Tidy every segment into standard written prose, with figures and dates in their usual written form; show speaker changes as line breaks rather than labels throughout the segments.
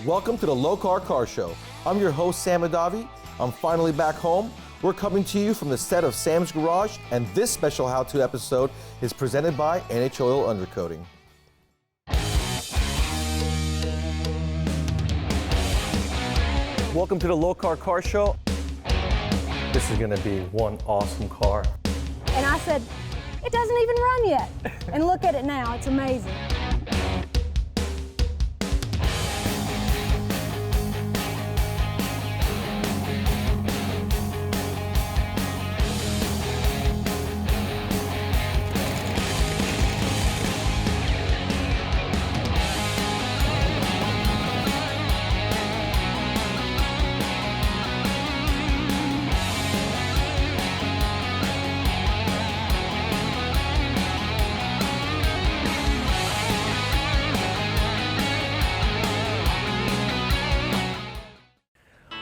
Welcome to the Lokar Car Show. I'm your host, Sam Adavi. I'm finally back home. We're coming to you from the set of Sam's Garage, and this special how-to episode is presented by NH Oil Undercoating. Welcome to the Lokar Car Show. This is gonna be one awesome car.
And I said, it doesn't even run yet. And look at it now, it's amazing.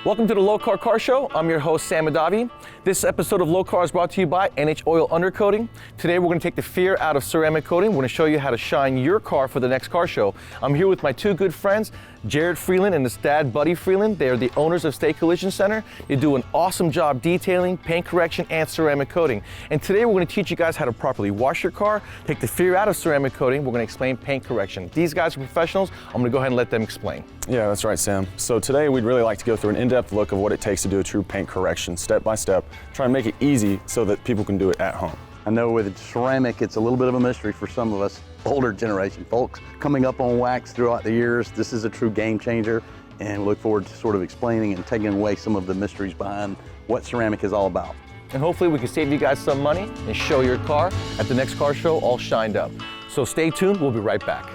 Welcome to the Lokar Car Show. I'm your host, Sam Adavi. This episode of Lokar is brought to you by NH Oil Undercoating. Today we're going to take the fear out of ceramic coating. We're going to show you how to shine your car for the next car show. I'm here with my two good friends, Jared Freeland and his dad, Buddy Freeland. They are the owners of State Collision Center. They do an awesome job detailing, paint correction, and ceramic coating. And today we're going to teach you guys how to properly wash your car, take the fear out of ceramic coating. We're going to explain paint correction. These guys are professionals. I'm going to go ahead and let them explain.
Yeah, that's right, Sam. So today we'd really like to go through an in-depth look of what it takes to do a true paint correction, step by step, try and make it easy so that people can do it at home.
I know with ceramic, it's a little bit of a mystery for some of us older generation folks. Coming up on wax throughout the years, this is a true game changer, and we look forward to sort of explaining and taking away some of the mysteries behind what ceramic is all about.
And hopefully we can save you guys some money and show your car at the next car show all shined up. So stay tuned, we'll be right back.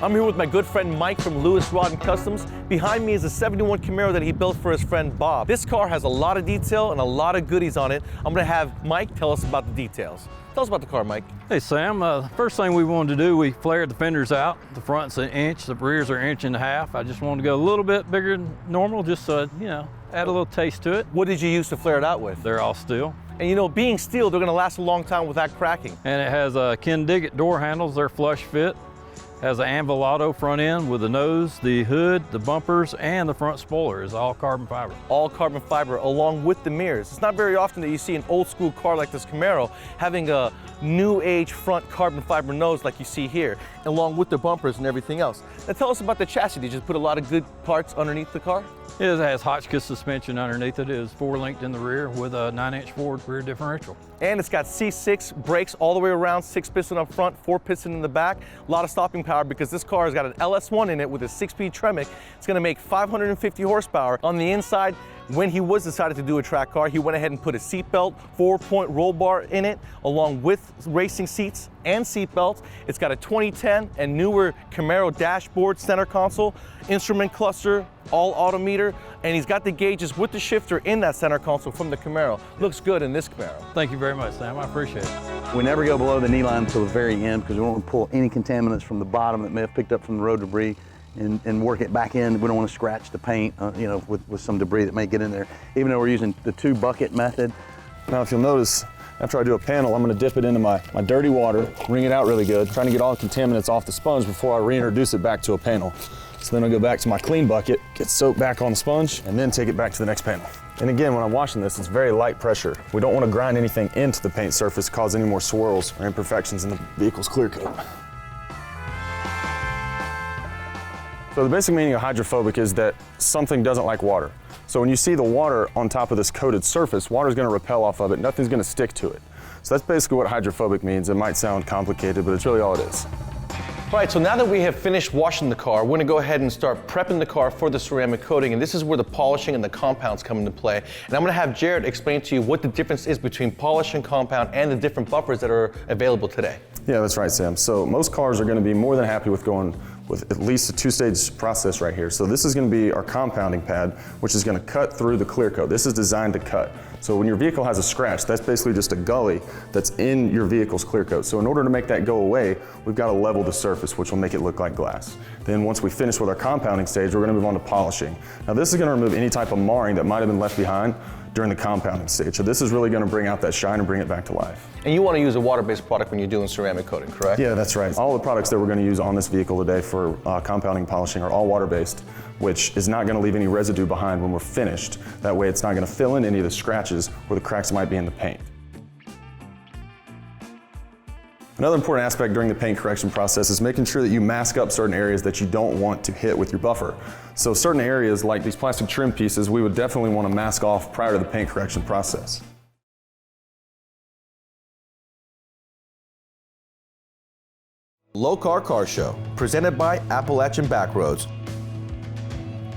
I'm here with my good friend Mike from Lewis Rod & Customs. Behind me is a 71 Camaro that he built for his friend Bob. This car has a lot of detail and a lot of goodies on it. I'm gonna have Mike tell us about the details. Tell us about the car, Mike.
Hey Sam, first thing we wanted to do, we flared the fenders out. The front's an inch, the rears are 1.5 inches. I just wanted to go a little bit bigger than normal, just so, you know, add a little taste to it.
What did you use to flare it out with?
They're all steel.
And you know, being steel, they're gonna last a long time without cracking.
And it has Ken Diggett door handles, they're flush fit. Has an Anvolato front end with the nose, the hood, the bumpers, and the front spoiler is all carbon fiber.
All carbon fiber along with the mirrors. It's not very often that you see an old school car like this Camaro having a new age front carbon fiber nose like you see here, along with the bumpers and everything else. Now tell us about the chassis. Did you just put a lot of good parts underneath the car?
It has Hotchkiss suspension underneath it. It is 4-linked in the rear with a 9-inch forward rear differential. And
it's got C6 brakes all the way around, 6-piston up front, 4-piston in the back. A lot of stopping power because this car has got an LS1 in it with a 6-speed Tremec. It's gonna make 550 horsepower. On the inside, when he was decided to do a track car, he went ahead and put a seatbelt, 4-point roll bar in it, along with racing seats and seatbelts. It's got a 2010 and newer Camaro dashboard, center console, instrument cluster, all auto meter, and he's got the gauges with the shifter in that center console from the Camaro. Looks good in this Camaro.
Thank you very much, Sam. I appreciate it.
We never go below the knee line until the very end because we don't want to pull any contaminants from the bottom that may have picked up from the road debris and work it back in. We don't want to scratch the paint, you know, with some debris that may get in there, even though we're using the 2-bucket method.
Now, if you'll notice, after I do a panel, I'm gonna dip it into my dirty water, wring it out really good, trying to get all the contaminants off the sponge before I reintroduce it back to a panel. So then I'll go back to my clean bucket, get soap back on the sponge, and then take it back to the next panel. And again, when I'm washing this, it's very light pressure. We don't want to grind anything into the paint surface, cause any more swirls or imperfections in the vehicle's clear coat. So the basic meaning of hydrophobic is that something doesn't like water. So when you see the water on top of this coated surface, water is going to repel off of it, nothing's going to stick to it. So that's basically what hydrophobic means. It might sound complicated, but it's really all it is.
All right, so now that we have finished washing the car, we're gonna go ahead and start prepping the car for the ceramic coating, and this is where the polishing and the compounds come into play. And I'm gonna have Jared explain to you what the difference is between polish and compound and the different buffers that are available today.
Yeah, that's right, Sam. So most cars are gonna be more than happy with going with at least a 2-stage process right here. So this is gonna be our compounding pad, which is gonna cut through the clear coat. This is designed to cut. So when your vehicle has a scratch, that's basically just a gully that's in your vehicle's clear coat. So in order to make that go away, we've got to level the surface, which will make it look like glass. Then once we finish with our compounding stage, we're gonna move on to polishing. Now this is gonna remove any type of marring that might have been left behind during the compounding stage. So this is really gonna bring out that shine and bring it back to life.
And you want to use a water-based product when you're doing ceramic coating, correct?
Yeah, that's right. All the products that we're gonna use on this vehicle today for compounding and polishing are all water-based, which is not gonna leave any residue behind when we're finished. That way it's not gonna fill in any of the scratches or the cracks that might be in the paint. Another important aspect during the paint correction process is making sure that you mask up certain areas that you don't want to hit with your buffer. So certain areas like these plastic trim pieces, we would definitely want to mask off prior to the paint correction process.
Lokar Car Show, presented by Appalachian Backroads.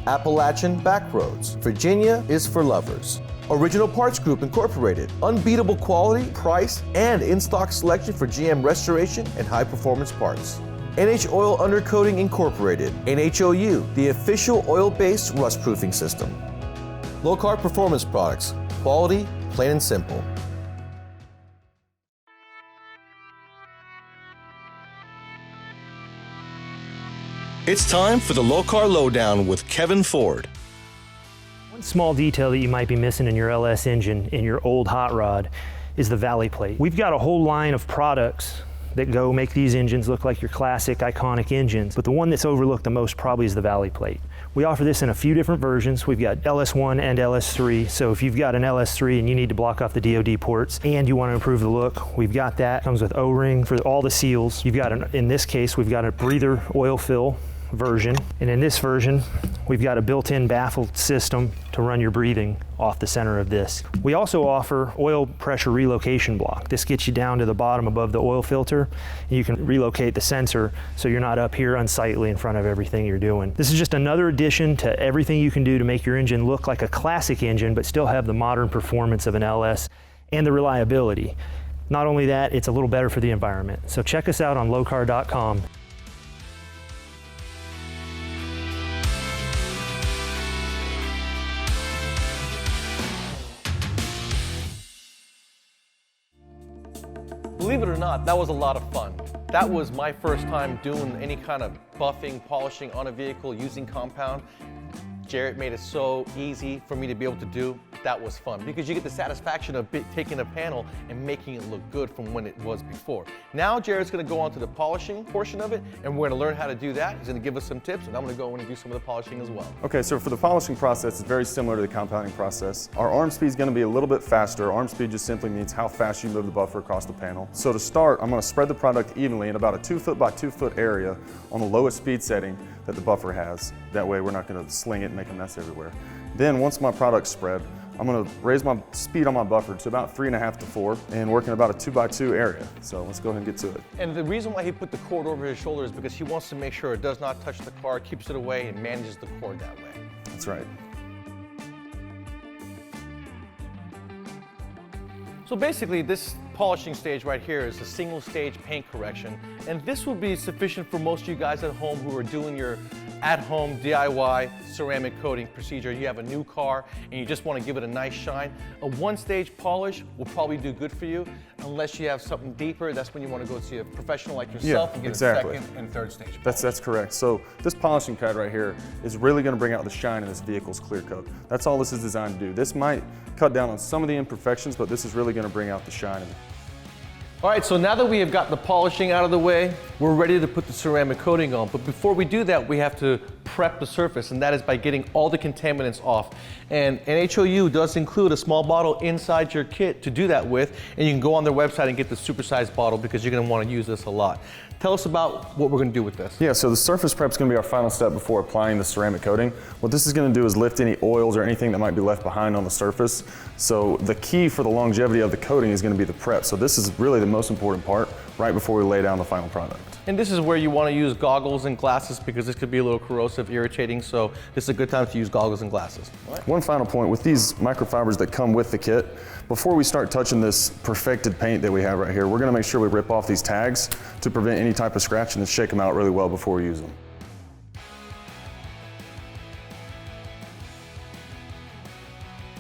Appalachian Backroads, Virginia is for lovers. Original Parts Group Incorporated, unbeatable quality, price, and in-stock selection for GM restoration and high-performance parts. NH Oil Undercoating Incorporated, NHOU, the official oil-based rust-proofing system. Lokar Performance Products, quality, plain and simple. It's time for the Lokar Lowdown with Kevin Ford.
One small detail that you might be missing in your LS engine, in your old hot rod, is the valley plate. We've got a whole line of products that go make these engines look like your classic, iconic engines, but the one that's overlooked the most probably is the valley plate. We offer this in a few different versions. We've got LS1 and LS3, so if you've got an LS3 and you need to block off the DoD ports and you want to improve the look, we've got that. Comes with O-ring for all the seals. You've got, in this case, we've got a breather oil fill version, and in this version we've got a built-in baffle system to run your breathing off the center of this. We also offer oil pressure relocation block. This gets you down to the bottom above the oil filter, and you can relocate the sensor so you're not up here unsightly in front of everything you're doing. This is just another addition to everything you can do to make your engine look like a classic engine but still have the modern performance of an LS and the reliability. Not only that, it's a little better for the environment. So check us out on lokar.com.
Believe it or not, that was a lot of fun. That was my first time doing any kind of buffing, polishing on a vehicle using compound. Jarrett made it so easy for me to be able to do. That was fun because you get the satisfaction of taking a panel and making it look good from when it was before. Now Jarrett's gonna go on to the polishing portion of it, and we're gonna learn how to do that. He's gonna give us some tips, and I'm gonna go in and do some of the polishing as well.
Okay, so for the polishing process, it's very similar to the compounding process. Our arm speed is going to be a little bit faster. Arm speed just simply means how fast you move the buffer across the panel. So to start, I'm going to spread the product evenly in about a 2 foot by 2 foot area on the lowest speed setting that the buffer has. That way we're not going to sling it and make a mess everywhere. Then once my product's spread, I'm going to raise my speed on my buffer to about 3.5 to 4 and work in about a 2 by 2 area. So let's go ahead and get to it.
And the reason why he put the cord over his shoulder is because he wants to make sure it does not touch the car, keeps it away, and manages the cord that way.
That's right.
So basically this polishing stage right here is a single stage paint correction, and this will be sufficient for most of you guys at home who are doing your at-home DIY ceramic coating procedure. You have a new car and you just want to give it a nice shine. A one-stage polish will probably do good for you. Unless you have something deeper, that's when you want to go to a professional like yourself and get
exactly.
a second and third stage.
That's correct. So this polishing pad right here is really going to bring out the shine in this vehicle's clear coat. That's all this is designed to do. This might cut down on some of the imperfections, but this is really going to bring out the shine in it.
All right, so now that we have got the polishing out of the way, we're ready to put the ceramic coating on. But before we do that, we have to prep the surface, and that is by getting all the contaminants off. And NHOU does include a small bottle inside your kit to do that with, and you can go on their website and get the supersized bottle because you're gonna wanna use this a lot. Tell us about what we're gonna do with this.
Yeah, so the surface prep is gonna be our final step before applying the ceramic coating. What this is gonna do is lift any oils or anything that might be left behind on the surface. So the key for the longevity of the coating is gonna be the prep. So this is really the most important part right before we lay down the final product.
And this is where you wanna use goggles and glasses because this could be a little corrosive, irritating, so this is a good time to use goggles and glasses.
One final point, with these microfibers that come with the kit, before we start touching this perfected paint that we have right here, we're gonna make sure we rip off these tags to prevent any type of scratching and shake them out really well before we use them.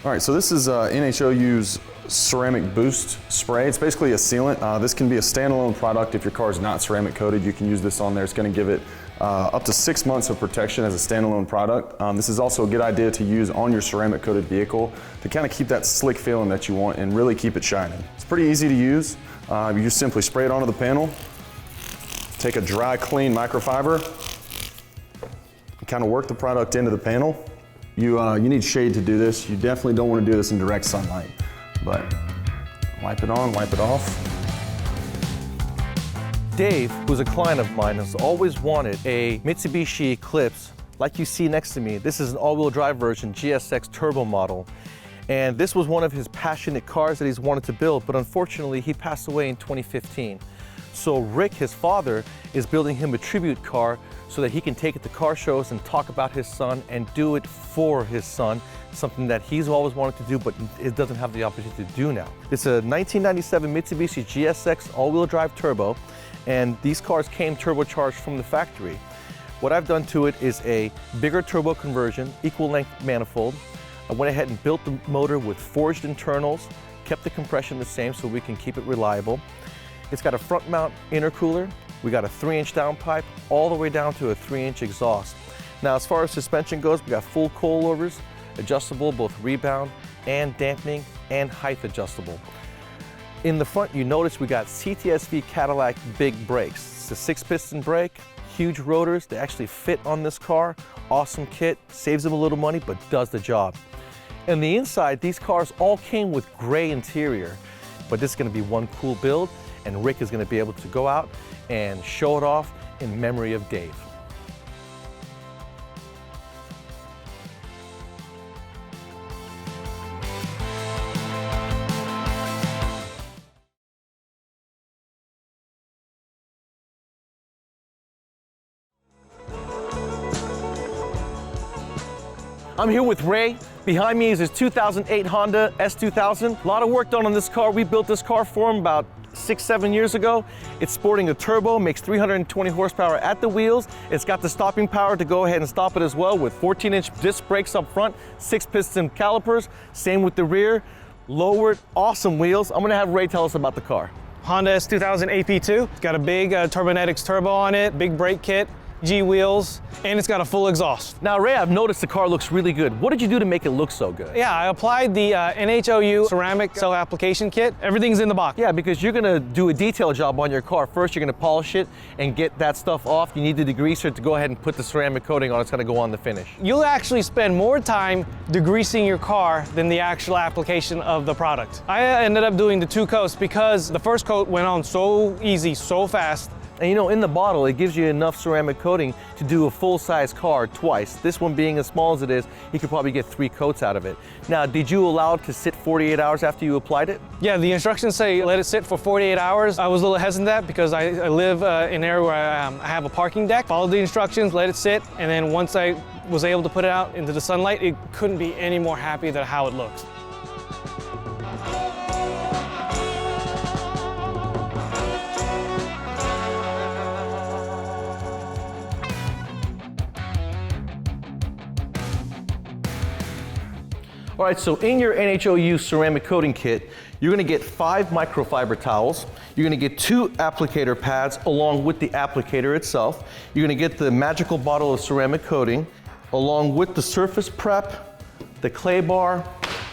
All right, so this is NHOU's ceramic boost spray. It's basically a sealant. This can be a standalone product if your car is not ceramic coated. You can use this on there. It's going to give it up to 6 months of protection as a standalone product. This is also a good idea to use on your ceramic coated vehicle to kind of keep that slick feeling that you want and really keep it shining. It's pretty easy to use. You just simply spray it onto the panel, take a dry, clean microfiber, and kind of work the product into the panel. You need shade to do this. You definitely don't want to do this in direct sunlight, but wipe it on, wipe it off.
Dave, who's a client of mine, has always wanted a Mitsubishi Eclipse like you see next to me. This is an all-wheel drive version, GSX turbo model. And this was one of his passionate cars that he's wanted to build, but unfortunately he passed away in 2015. So Rick, his father, is building him a tribute car so that he can take it to car shows and talk about his son and do it for his son, something that he's always wanted to do but it doesn't have the opportunity to do now. It's a 1997 Mitsubishi GSX all-wheel drive turbo, and these cars came turbocharged from the factory. What I've done to it is a bigger turbo conversion, equal length manifold. I went ahead and built the motor with forged internals, kept the compression the same so we can keep it reliable. It's got a front mount intercooler. We got a 3-inch downpipe all the way down to a 3-inch exhaust. Now, as far as suspension goes, we got full coilovers, adjustable, both rebound and dampening, and height adjustable. In the front, you notice we got CTSV Cadillac big brakes. It's a 6-piston brake, huge rotors. They actually fit on this car. Awesome kit, saves them a little money, but does the job. And the inside, these cars all came with gray interior, but this is gonna be one cool build, and Rick is gonna be able to go out and show it off in memory of Dave. I'm here with Ray. Behind me is his 2008 Honda S2000. A lot of work done on this car. We built this car for him about 6-7 years ago. It's sporting a turbo, makes 320 horsepower at the wheels. It's got the stopping power to go ahead and stop it as well with 14-inch disc brakes up front, 6-piston calipers, same with the rear, lowered, awesome wheels. I'm gonna have Ray tell us about the car.
Honda S2000 AP2. It's got a big Turbonetics turbo on it, big brake kit, G wheels, and it's got a full exhaust.
Now, Ray, I've noticed the car looks really good. What did you do to make it look so good?
Yeah, I applied the NHOU ceramic cell application kit. Everything's in the box.
Yeah, because you're gonna do a detail job on your car. First, you're gonna polish it and get that stuff off. You need the degreaser to go ahead and put the ceramic coating on. It's gonna go on the finish.
You'll actually spend more time degreasing your car than the actual application of the product. I ended up doing the 2 coats because the first coat went on so easy, so fast.
And you know, in the bottle, it gives you enough ceramic coating to do a full-size car twice. This one being as small as it is, you could probably get 3 coats out of it. Now, did you allow it to sit 48 hours after you applied it?
Yeah, the instructions say let it sit for 48 hours. I was a little hesitant because I live in an area where I have a parking deck. Followed the instructions, let it sit, and then once I was able to put it out into the sunlight, it couldn't be any more happy than how it looks.
All right, so in your NHOU ceramic coating kit, you're gonna get 5 microfiber towels. You're gonna get 2 applicator pads along with the applicator itself. You're gonna get the magical bottle of ceramic coating along with the surface prep, the clay bar,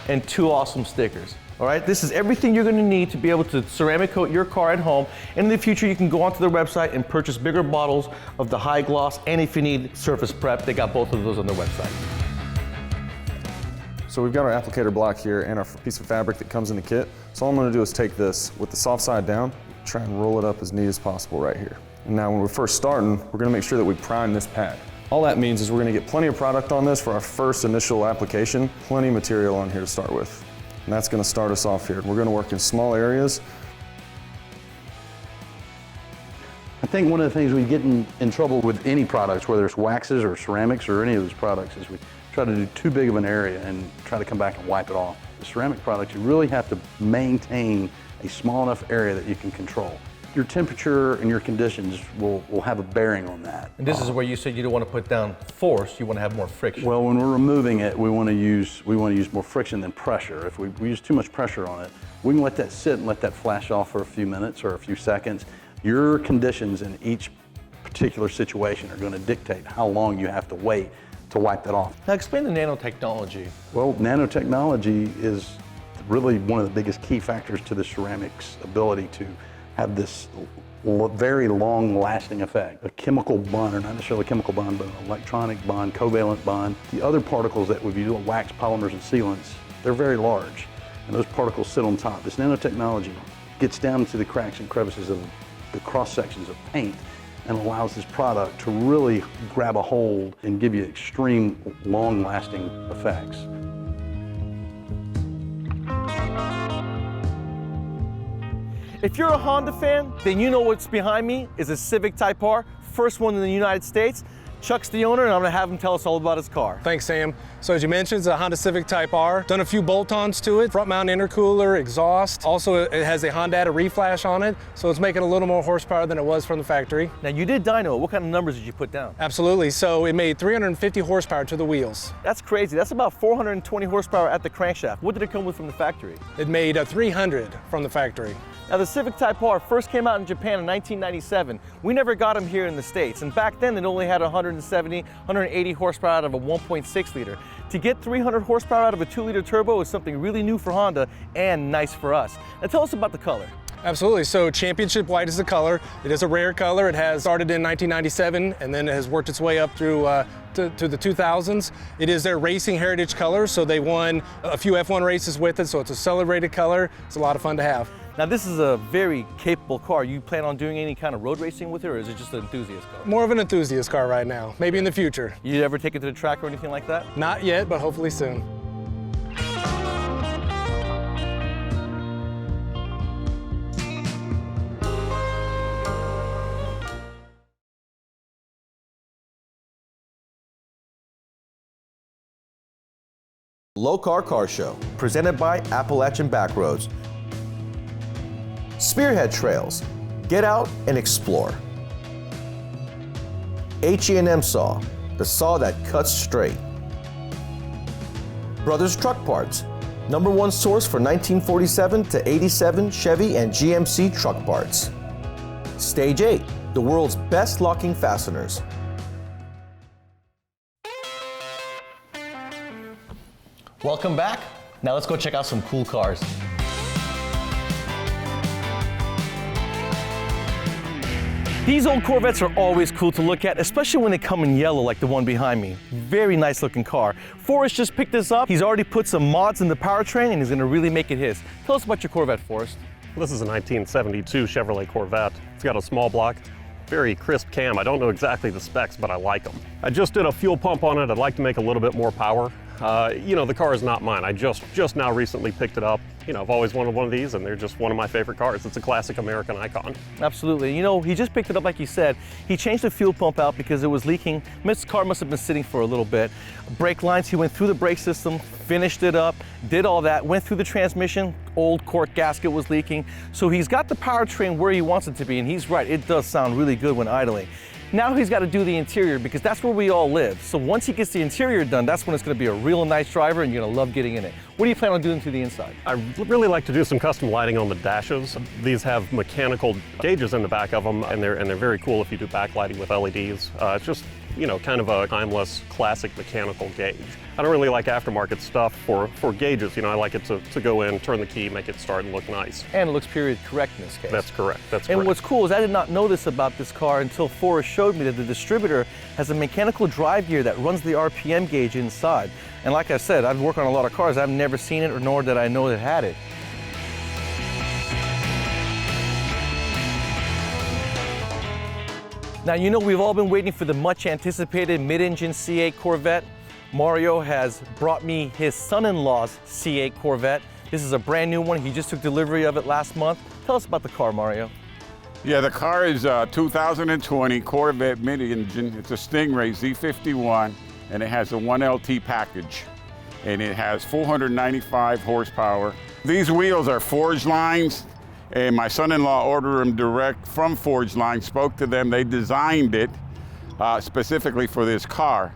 and 2 awesome stickers. All right, this is everything you're gonna need to be able to ceramic coat your car at home. In the future, you can go onto their website and purchase bigger bottles of the high gloss, and if you need surface prep, they got both of those on their website.
So we've got our applicator block here and our piece of fabric that comes in the kit. So all I'm gonna do is take this with the soft side down, try and roll it up as neat as possible right here. And now when we're first starting, we're gonna make sure that we prime this pad. All that means is we're gonna get plenty of product on this for our first initial application, plenty of material on here to start with. And that's gonna start us off here. We're gonna work in small areas.
I think one of the things we get in trouble with any products, whether it's waxes or ceramics or any of those products, is we try to do too big of an area and try to come back and wipe it off. The ceramic product, you really have to maintain a small enough area that you can control. your temperature and your conditions will have a bearing on that.
And this is where you said you don't want to put down force, you want to have more friction.
Well, when we're removing it, we want to use more friction than pressure. If we use too much pressure on it, we can let that sit and let that flash off for a few minutes or a few seconds. Your conditions in each particular situation are going to dictate how long you have to wait to wipe that off.
Now explain the nanotechnology.
Well, nanotechnology is really one of the biggest key factors to the ceramics ability to have this very long-lasting effect. A chemical bond, or not necessarily a chemical bond, but an electronic bond, covalent bond. The other particles that we do, wax, polymers, and sealants, they're very large, and those particles sit on top. This nanotechnology gets down into the cracks and crevices of the cross-sections of paint and allows this product to really grab a hold and give you extreme, long-lasting effects.
If you're a Honda fan, then you know what's behind me is a Civic Type R, first one in the United States. Chuck's the owner, and I'm gonna have him tell us all about his car.
Thanks, Sam. So as you mentioned, it's a Honda Civic Type R. Done a few bolt-ons to it, front mount intercooler, exhaust. Also, it has a Honda reflash on it, so it's making a little more horsepower than it was from the factory.
Now you did dyno. What kind of numbers did you put down?
Absolutely, so it made 350 horsepower to the wheels.
That's crazy. That's about 420 horsepower at the crankshaft. What did it come with from the factory?
It made 300 from the factory.
Now the Civic Type R first came out in Japan in 1997. We never got them here in the States, and back then it only had 170, 180 horsepower out of a 1.6 liter. To get 300 horsepower out of a 2-liter turbo is something really new for Honda and nice for us. Now tell us about the color.
Absolutely, so championship white is the color. It is a rare color. It has started in 1997 and then it has worked its way up through to the 2000s. It is their racing heritage color, so they won a few F1 races with it, so it's a celebrated color. It's a lot of fun to have.
Now this is a very capable car. You plan on doing any kind of road racing with it, or is it just an enthusiast car?
More of an enthusiast car right now, maybe in the future.
You ever take it to the track or anything like that?
Not yet, but hopefully soon.
Lokar Car Show, presented by Appalachian Backroads. Spearhead Trails, get out and explore. H&M Saw, the saw that cuts straight. Brothers Truck Parts, #1 source for 1947 to 87 Chevy and GMC truck parts. Stage 8, the world's best locking fasteners.
Welcome back. Now let's go check out some cool cars. These old Corvettes are always cool to look at, especially when they come in yellow like the one behind me. Very nice looking car. Forrest just picked this up. He's already put some mods in the powertrain and he's gonna really make it his. Tell us about your Corvette, Forrest.
This is a 1972 Chevrolet Corvette. It's got a small block, very crisp cam. I don't know exactly the specs, but I like them. I just did a fuel pump on it. I'd like to make a little bit more power. You know, the car is not mine. I just now recently picked it up. You know, I've always wanted one of these, and they're just one of my favorite cars. It's a classic American icon.
Absolutely. You know, he just picked it up like you said. He changed the fuel pump out because it was leaking. This car must have been sitting for a little bit. Brake lines, he went through the brake system, finished it up, did all that, went through the transmission, old cork gasket was leaking. So he's got the powertrain where he wants it to be, and he's right, it does sound really good when idling. Now he's got to do the interior because that's where we all live. So once he gets the interior done, that's when it's going to be a real nice driver and you're going to love getting in it. What do you plan on doing to the inside?
I really like to do some custom lighting on the dashes. These have mechanical gauges in the back of them, and they're very cool if you do backlighting with LEDs. It's just, you know, kind of a timeless, classic mechanical gauge. I don't really like aftermarket stuff for gauges. You know, I like it to go in, turn the key, make it start and look nice.
And it looks period correct in this case.
That's correct. That's
and
correct.
What's cool is I did not know this about this car until Forrest showed me that the distributor has a mechanical drive gear that runs the RPM gauge inside. And like I said, I've worked on a lot of cars. I've never seen it, or nor did I know it had it. Now, you know, we've all been waiting for the much anticipated mid-engine C8 Corvette. Mario has brought me his son-in-law's C8 Corvette. This is a brand new one. He just took delivery of it last month. Tell us about the car, Mario.
Yeah, the car is a 2020 Corvette mid-engine. It's a Stingray Z51, and it has a 1LT package, and it has 495 horsepower. These wheels are forged lines, and my son-in-law ordered them direct from Forge Line, spoke to them. They designed it specifically for this car.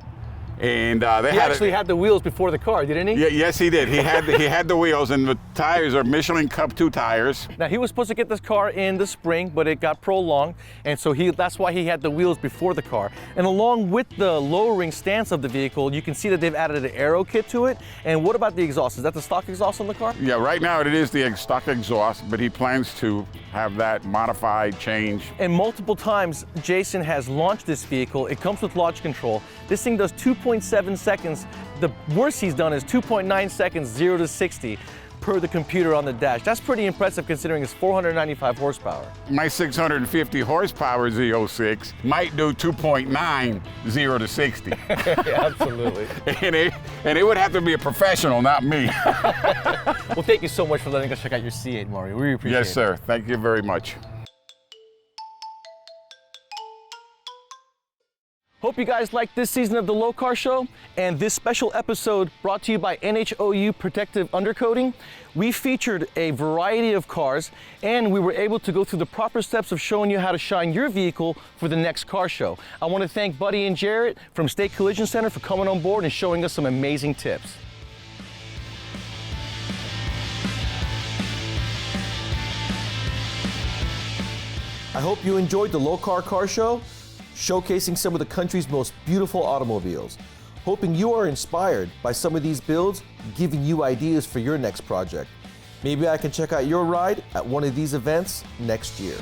And they
He actually had the wheels before the car, didn't he?
Yeah, yes, he did. He had the wheels, and the tires are Michelin Cup 2 tires.
Now, he was supposed to get this car in the spring, but it got prolonged, and so that's why he had the wheels before the car. And along with the lowering stance of the vehicle, you can see that they've added an aero kit to it. And what about the exhaust? Is that the stock exhaust on the car?
Yeah, right now it is the stock exhaust, but he plans to have that modified, changed.
And multiple times, Jason has launched this vehicle. It comes with launch control. This thing does 2.7 seconds. The worst he's done is 2.9 seconds, 0 to 60 per the computer on the dash. That's pretty impressive considering it's 495 horsepower.
My 650 horsepower Z06 might do 2.9, 0 to 60.
Yeah, absolutely.
and it would have to be a professional, not me.
Well, thank you so much for letting us check out your C8, Mario. We really appreciate it.
Yes, sir. Thank you very much.
Hope you guys liked this season of the Lokar Show and this special episode brought to you by NHOU Protective Undercoating. We featured a variety of cars and we were able to go through the proper steps of showing you how to shine your vehicle for the next car show. I want to thank Buddy and Jarrett from State Collision Center for coming on board and showing us some amazing tips.
I hope you enjoyed the Lokar Car Show, showcasing some of the country's most beautiful automobiles. Hoping you are inspired by some of these builds, giving you ideas for your next project. Maybe I can check out your ride at one of these events next year.